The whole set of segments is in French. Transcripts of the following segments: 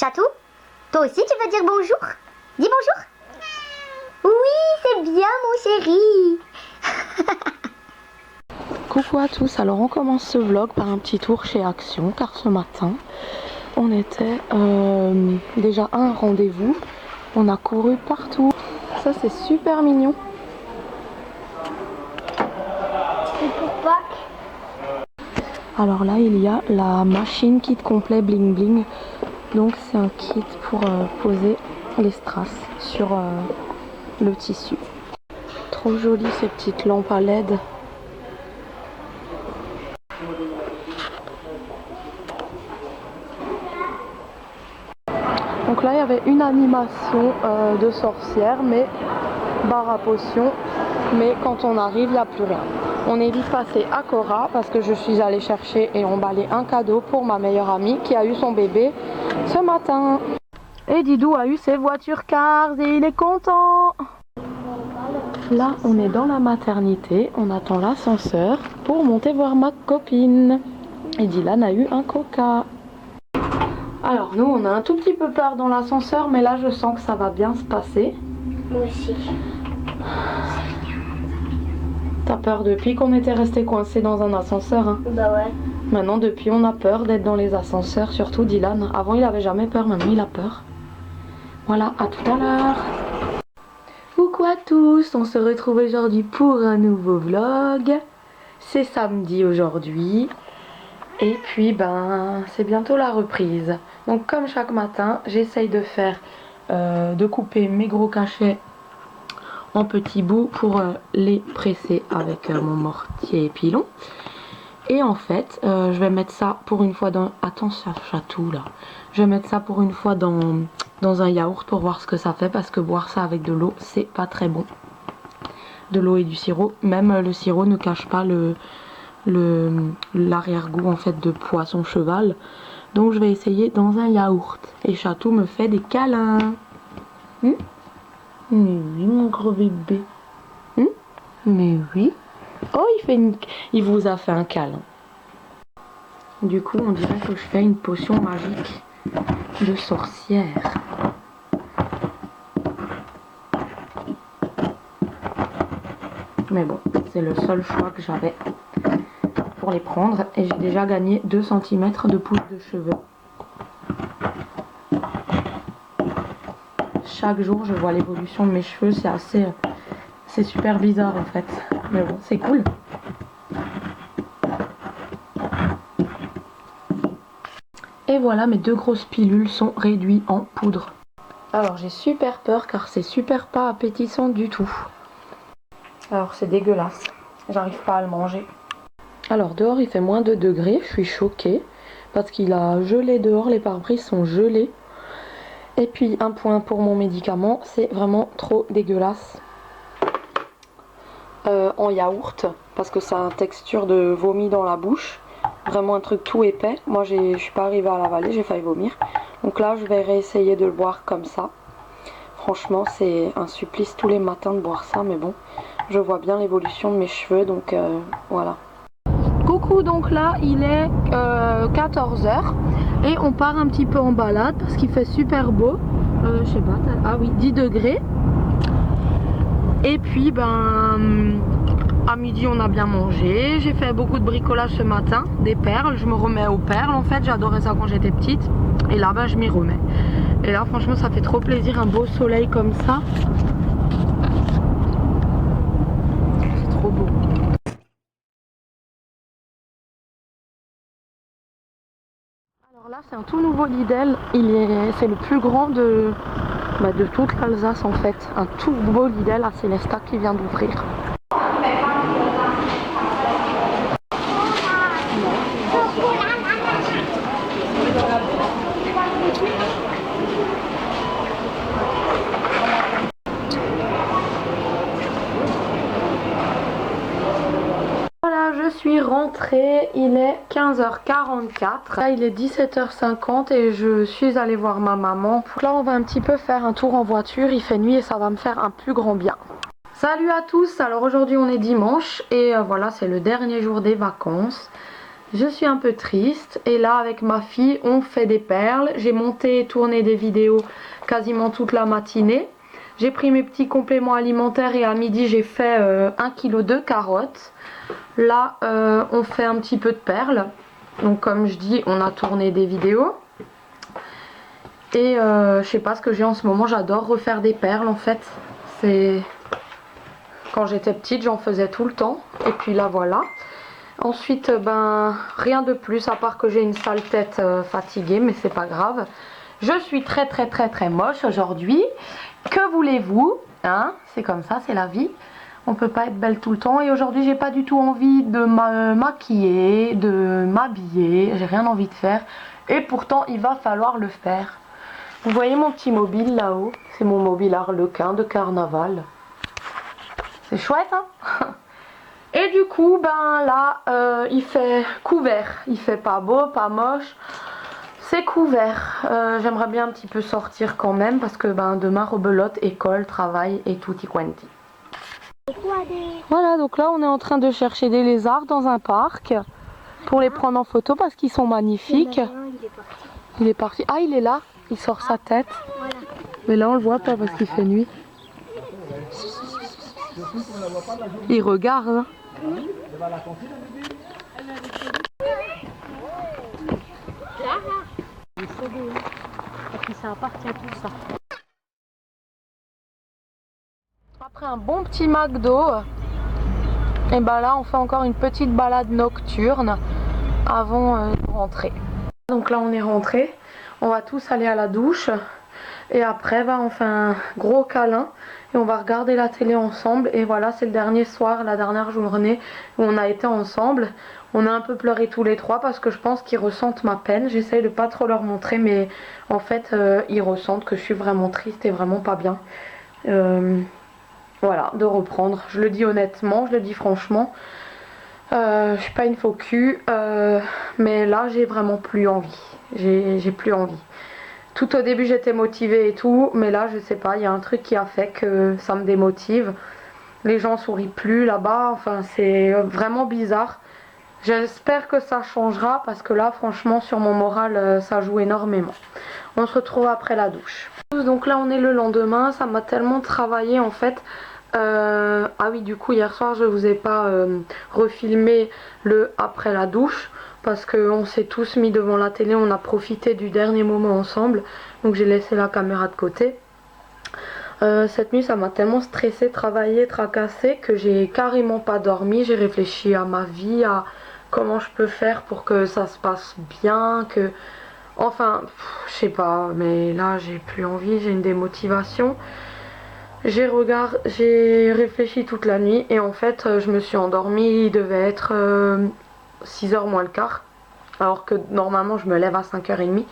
Chatou, toi aussi tu veux dire bonjour? Dis bonjour. Oui, c'est bien mon chéri. Coucou à tous, alors on commence ce vlog par un petit tour chez Action car ce matin on était déjà à un rendez-vous, on a couru partout, ça c'est super mignon. Et pour Pâques? Alors là il y a la machine kit complet bling bling, donc c'est un kit pour poser les strass sur le tissu. Trop joli ces petites lampes à LED. Donc là il y avait une animation de sorcière, mais bar à potion, mais quand on arrive il n'y a plus rien. On est vite passé à Cora parce que je suis allée chercher et emballer un cadeau pour ma meilleure amie qui a eu son bébé ce matin. Et Didou a eu ses voitures Cars et il est content. Là on est dans la maternité, on attend l'ascenseur pour monter voir ma copine. Et Dylan a eu un coca. Alors nous on a un tout petit peu peur dans l'ascenseur, mais là je sens que ça va bien se passer. Moi aussi. T'as peur depuis qu'on était resté coincé dans un ascenseur, hein? Bah ouais. Maintenant depuis on a peur d'être dans les ascenseurs, surtout Dylan. Avant il avait jamais peur, maintenant il a peur. Voilà, à tout à l'heure. Coucou à tous, on se retrouve aujourd'hui pour un nouveau vlog. C'est samedi aujourd'hui. Et puis ben c'est bientôt la reprise. Donc comme chaque matin, j'essaye de faire, de couper mes gros cachets en petits bouts pour les presser avec mon mortier pilon. Et en fait je vais mettre ça pour une fois dans... Attends ça chatou là. Je vais mettre ça pour une fois dans un yaourt pour voir ce que ça fait, parce que boire ça avec de l'eau c'est pas très bon. De l'eau et du sirop, même le sirop ne cache pas l'arrière-goût en fait de poisson cheval. Donc je vais essayer dans un yaourt. Et Chatou me fait des câlins. Mais oui mon gros bébé. Mais oui. Oh il vous a fait un câlin. Du coup on dirait que je fais une potion magique de sorcière. Mais bon, c'est le seul choix que j'avais pour les prendre, et j'ai déjà gagné 2 cm de pousse de cheveux. Chaque jour je vois l'évolution de mes cheveux, c'est super bizarre en fait, mais bon c'est cool. Et voilà, mes 2 grosses pilules sont réduites en poudre. Alors j'ai super peur car c'est super pas appétissant du tout. Alors c'est dégueulasse, j'arrive pas à le manger. Alors dehors il fait moins 2 degrés, je suis choquée parce qu'il a gelé dehors, les pare-brises sont gelés. Et puis un point pour mon médicament, c'est vraiment trop dégueulasse en yaourt, parce que ça a une texture de vomi dans la bouche, vraiment un truc tout épais. Moi je suis pas arrivée à l'avaler, j'ai failli vomir. Donc là je vais réessayer de le boire comme ça. Franchement c'est un supplice tous les matins de boire ça, mais bon, je vois bien l'évolution de mes cheveux, donc voilà. Coucou, donc là il est 14 h et on part un petit peu en balade parce qu'il fait super beau. Je sais pas, ah oui, 10 degrés. Et puis ben à midi on a bien mangé, j'ai fait beaucoup de bricolage ce matin, des perles, je me remets aux perles en fait, j'adorais ça quand j'étais petite et là ben je m'y remets. Et là franchement ça fait trop plaisir, un beau soleil comme ça. C'est trop beau. Alors là c'est un tout nouveau Lidl, c'est le plus grand de toute l'Alsace en fait. Un tout beau Lidl à Célestat qui vient d'ouvrir. Voilà, je suis rentrée, il est 15h44, là il est 17h50 et je suis allée voir ma maman. Là on va un petit peu faire un tour en voiture, il fait nuit et ça va me faire un plus grand bien. Salut à tous, alors aujourd'hui on est dimanche et voilà, c'est le dernier jour des vacances. Je suis un peu triste et là avec ma fille on fait des perles. J'ai monté et tourné des vidéos quasiment toute la matinée. J'ai pris mes petits compléments alimentaires et à midi j'ai fait 1 kg de carottes. Là on fait un petit peu de perles. Donc comme je dis on a tourné des vidéos. Et je sais pas ce que j'ai en ce moment, j'adore refaire des perles en fait. C'est... Quand j'étais petite j'en faisais tout le temps. Et puis là voilà. Ensuite, ben, rien de plus à part que j'ai une sale tête fatiguée, mais c'est pas grave. Je suis très moche aujourd'hui. Que voulez-vous, hein? C'est comme ça, c'est la vie. On peut pas être belle tout le temps. Et aujourd'hui, j'ai pas du tout envie de me maquiller, de m'habiller. J'ai rien envie de faire. Et pourtant, il va falloir le faire. Vous voyez mon petit mobile là-haut? C'est mon mobile Harlequin de carnaval. C'est chouette, hein? Et du coup, ben là, il fait couvert. Il fait pas beau, pas moche. C'est couvert. J'aimerais bien un petit peu sortir quand même parce que ben demain, rebelote, école, travail et tutti quanti. Voilà, donc là, on est en train de chercher des lézards dans un parc pour les prendre en photo parce qu'ils sont magnifiques. Il est parti. Ah, il est là. Il sort sa tête. Mais là, on le voit pas parce qu'il fait nuit. Il regarde. Hein. Après un bon petit McDo, et ben là on fait encore une petite balade nocturne avant de rentrer. Donc là on est rentré, on va tous aller à la douche et après on fait un gros câlin et on va regarder la télé ensemble. Et voilà, c'est le dernier soir, la dernière journée où on a été ensemble. On a un peu pleuré tous les trois parce que je pense qu'ils ressentent ma peine. J'essaye de pas trop leur montrer, mais en fait ils ressentent que je suis vraiment triste et vraiment pas bien. Voilà, de reprendre. Je le dis honnêtement, je le dis franchement. Je suis pas une faux cul, mais là j'ai vraiment plus envie. J'ai plus envie. Tout au début j'étais motivée et tout, mais là je sais pas, il y a un truc qui a fait que ça me démotive. Les gens sourient plus là-bas, enfin c'est vraiment bizarre. J'espère que ça changera parce que là franchement sur mon moral ça joue énormément. On se retrouve après la douche. Donc là on est le lendemain, ça m'a tellement travaillé en fait. Ah oui, du coup hier soir je vous ai pas refilmé le après la douche parce qu'on s'est tous mis devant la télé, on a profité du dernier moment ensemble, donc j'ai laissé la caméra de côté. Cette nuit ça m'a tellement stressée, travaillée, tracassée que j'ai carrément pas dormi. J'ai réfléchi à ma vie, à comment je peux faire pour que ça se passe bien, que... Enfin, je sais pas, mais là j'ai plus envie, j'ai une démotivation. J'ai réfléchi toute la nuit et en fait je me suis endormie, il devait être 6h moins le quart. Alors que normalement je me lève à 5h30.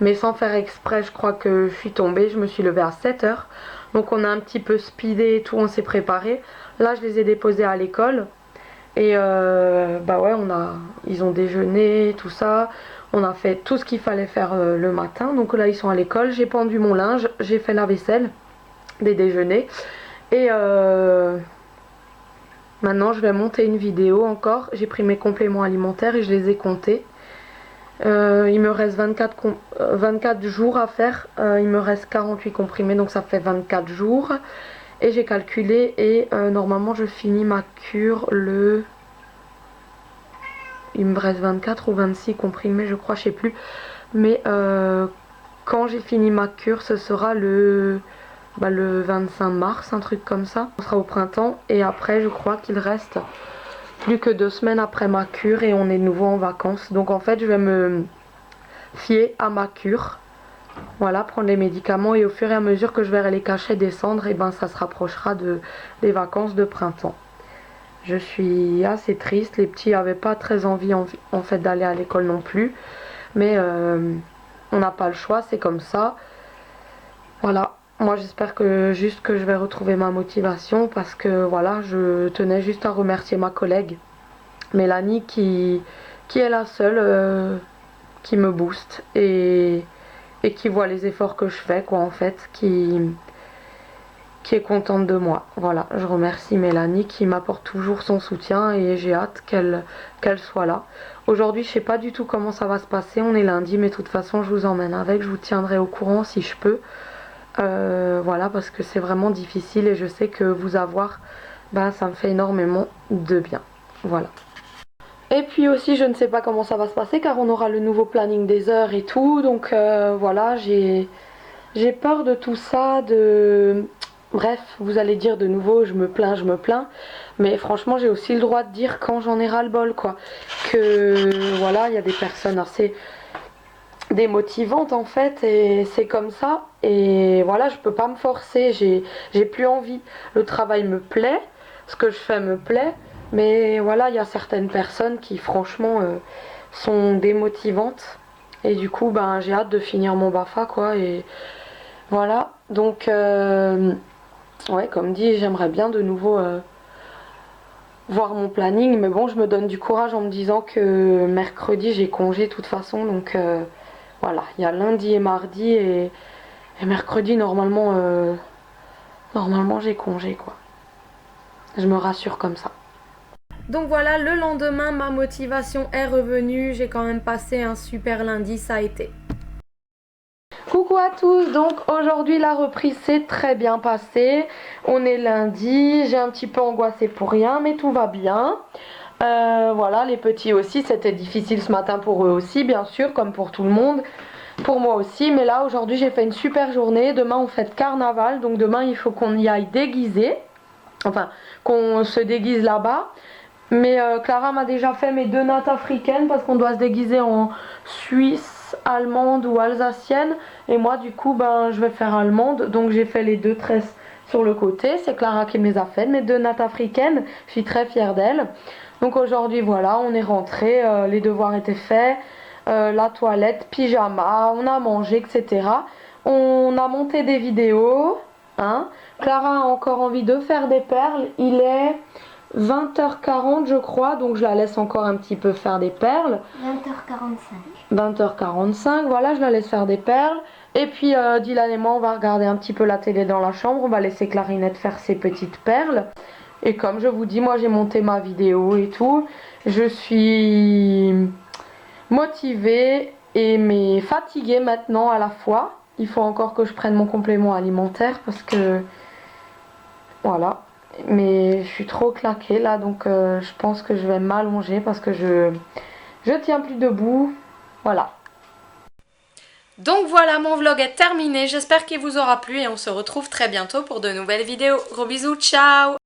Mais sans faire exprès, je crois que je suis tombée, je me suis levée à 7h. Donc on a un petit peu speedé et tout, on s'est préparé. Là je les ai déposés à l'école. Et bah ouais, ils ont déjeuné, tout ça. On a fait tout ce qu'il fallait faire le matin. Donc là ils sont à l'école, j'ai pendu mon linge, j'ai fait la vaisselle des déjeuners. Et maintenant je vais monter une vidéo encore. J'ai pris mes compléments alimentaires et je les ai comptés. Il me reste 24 jours à faire. Il me reste 48 comprimés, donc ça fait 24 jours. Et j'ai calculé et normalement je finis ma cure le... Il me reste 24 ou 26 comprimés, je crois, je sais plus. Mais quand j'ai fini ma cure, ce sera le 25 mars, un truc comme ça. On sera au printemps et après je crois qu'il reste plus que 2 semaines après ma cure et on est de nouveau en vacances. Donc en fait je vais me fier à ma cure. Voilà, prendre les médicaments et au fur et à mesure que je verrai les cachets descendre, et ben ça se rapprochera des vacances de printemps. Je suis assez triste, les petits n'avaient pas très envie en fait d'aller à l'école non plus. Mais on n'a pas le choix, c'est comme ça. Voilà, moi j'espère que je vais retrouver ma motivation parce que voilà, je tenais juste à remercier ma collègue Mélanie qui est la seule qui me booste et qui voit les efforts que je fais quoi en fait, qui qui est contente de moi. Voilà, je remercie Mélanie qui m'apporte toujours son soutien et j'ai hâte qu'elle soit là. Aujourd'hui, je sais pas du tout comment ça va se passer, on est lundi, mais de toute façon, je vous emmène avec, je vous tiendrai au courant si je peux. Voilà, parce que c'est vraiment difficile et je sais que vous avoir, ben, ça me fait énormément de bien. Voilà. Et puis aussi, je ne sais pas comment ça va se passer car on aura le nouveau planning des heures et tout. Donc voilà, j'ai peur de tout ça, Bref, vous allez dire de nouveau, je me plains. Mais franchement, j'ai aussi le droit de dire quand j'en ai ras-le-bol, quoi. Que voilà, il y a des personnes assez démotivantes en fait, et c'est comme ça. Et voilà, je peux pas me forcer, j'ai plus envie. Le travail me plaît, ce que je fais me plaît. Mais voilà, il y a certaines personnes qui franchement sont démotivantes. Et du coup, ben, j'ai hâte de finir mon BAFA, quoi. Et voilà, donc ouais, comme dit, j'aimerais bien de nouveau voir mon planning, mais bon, je me donne du courage en me disant que mercredi j'ai congé de toute façon, donc voilà, il y a lundi et mardi et mercredi normalement j'ai congé, quoi. Je me rassure comme ça. Donc voilà, le lendemain, ma motivation est revenue, j'ai quand même passé un super lundi, ça a été. Coucou à tous, donc aujourd'hui la reprise s'est très bien passée, on est lundi, j'ai un petit peu angoissé pour rien mais tout va bien. Voilà, les petits aussi, c'était difficile ce matin pour eux aussi bien sûr, comme pour tout le monde, pour moi aussi, mais là aujourd'hui j'ai fait une super journée. Demain on fête carnaval, donc demain il faut qu'on y aille déguisé, enfin qu'on se déguise là-bas. Mais Clara m'a déjà fait mes 2 nattes africaines parce qu'on doit se déguiser en suisse, allemande ou alsacienne. Et moi du coup ben je vais faire allemande. Donc j'ai fait les 2 tresses sur le côté. C'est Clara qui me les a fait, mes 2 nattes africaines. Je suis très fière d'elle. Donc aujourd'hui voilà, on est rentré, les devoirs étaient faits. La toilette, pyjama, on a mangé, etc. On a monté des vidéos. Hein. Clara a encore envie de faire des perles. Il est 20h40 je crois, donc je la laisse encore un petit peu faire des perles. 20h45, voilà, je la laisse faire des perles. Et puis Dylan et moi on va regarder un petit peu la télé dans la chambre, on va laisser Clarinette faire ses petites perles. Et comme je vous dis, moi j'ai monté ma vidéo et tout. Je suis motivée et mais fatiguée maintenant à la fois. Il faut encore que je prenne mon complément alimentaire parce que voilà. Mais je suis trop claquée là, donc je pense que je vais m'allonger parce que je tiens plus debout. Voilà. Donc voilà, mon vlog est terminé. J'espère qu'il vous aura plu et on se retrouve très bientôt pour de nouvelles vidéos. Gros bisous, ciao!